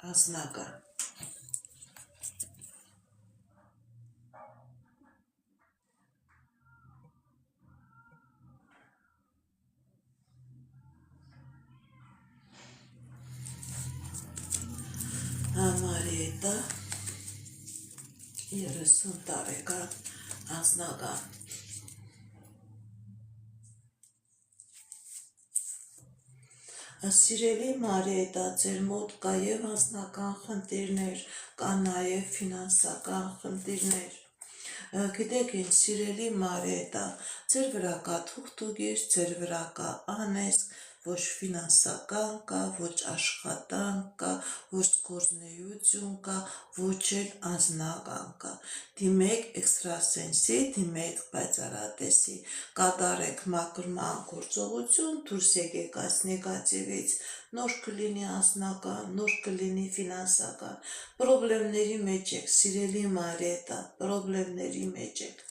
Անձնական Մարիետա 30 տարեկան անձնական Սիրելի Մարիետա, ձեր մոտ կա և անձնական խնդիրներ, կա նաև ֆինանսական խնդիրներ։ Գիտեք ինչ, սիրելի Մարիետա, ձեր վրա կա թուղթուկիր, ձեր վրա կա անեծք, ոչ ֆինանսական կա, ոչ աշխատանք կա, ոչ գործունեություն կա, ոչ էլ անձնական կա։ Դիմեք էքստրասենսի, դիմեք պայծառատեսի, կատարեք մաքրման գործողություն, դուրս եկեք այս նեգատիվից, նոր կլինի անձնական, նոր կլինի ֆինանսական։ Պրոբլեմների մեջ եք, սիրելի Մարիետա, պրոբլեմների մեջ եք։